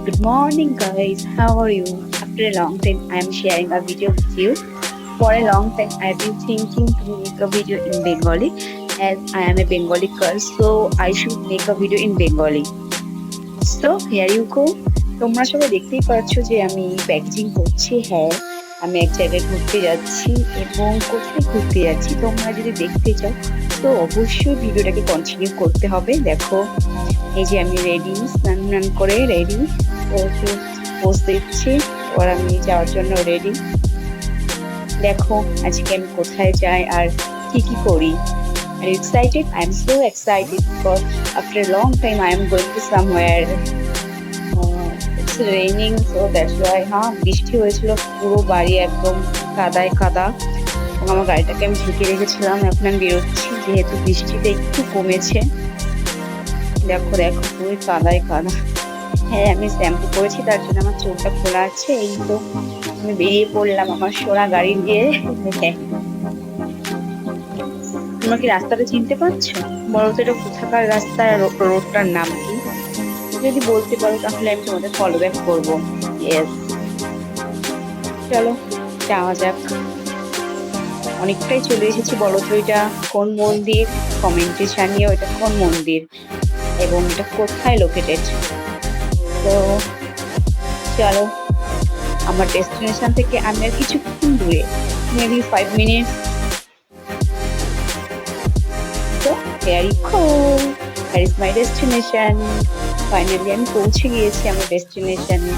Good morning, guys. How are you? After a long time, I am sharing a video with you. For a long time, I've been thinking to make a video in Bengali as I am a Bengali girl, so I should make a video in Bengali. So, here you go. তোমরা সবাই দেখতেই পাচ্ছ যে আমি packaging করছি। হ্যাঁ, আমি এক জায়গায় ঘুরতে যাচ্ছি এবং কোথায় ঘুরতে যাচ্ছি তোমরা যদি দেখতে চাও তো অবশ্যই ভিডিওটাকে কন্টিনিউ করতে হবে। দেখো, এই যে আমি রেডি, স্নান টান করে রেডি, তো একটু পোজ দিচ্ছি। এবার আমি যাওয়ার জন্য রেডি। দেখো আজকে আমি কোথায় যাই আর কি কি করি। Are you excited? I'm so excited because after a long time I am going to somewhere. It's raining, so that's why. হ্যাঁ, বৃষ্টি হয়েছিল, পুরো বাড়ি একদম কাদায় কাদা। এবং আমার গাড়িটাকে আমি ঢেকে রেখেছিলাম, এখন আমি বেরোচ্ছি যেহেতু বৃষ্টিটা একটু কমেছে। দেখো দেখো পুরো কাদায় কাদা। হ্যাঁ, আমি শ্যাম্পু করেছি তার জন্য আমার চোখটা খোলা আছে। এই তো আমি বেরিয়ে পড়লাম আমার সোনা গাড়ি দিয়ে। তোমরা কি রাস্তাটা চিনতে পারছো? বলো তো এটা কোথাকার রাস্তা, রোডটার নাম কি? যদি বলতে পারো তাহলে আমি তোমাদের ফলো ব্যাক করবো। ইয়েস, চলো যাওয়া যাক। অনেকটাই চলে এসেছি। বলো তো এটা কোন মন্দির? কমেন্টে জানিও এটা কোন মন্দির এবং এটা কোথায় লোকেটেড। তো চলো, আমার ডেস্টিনেশন থেকে আমি আর কিছুক্ষণ দূরে, মেবি 5 মিনিটস। তো here you go, that is my destination. Finally আমি পৌঁছে গিয়েছি আমার ডেস্টিনেশনে।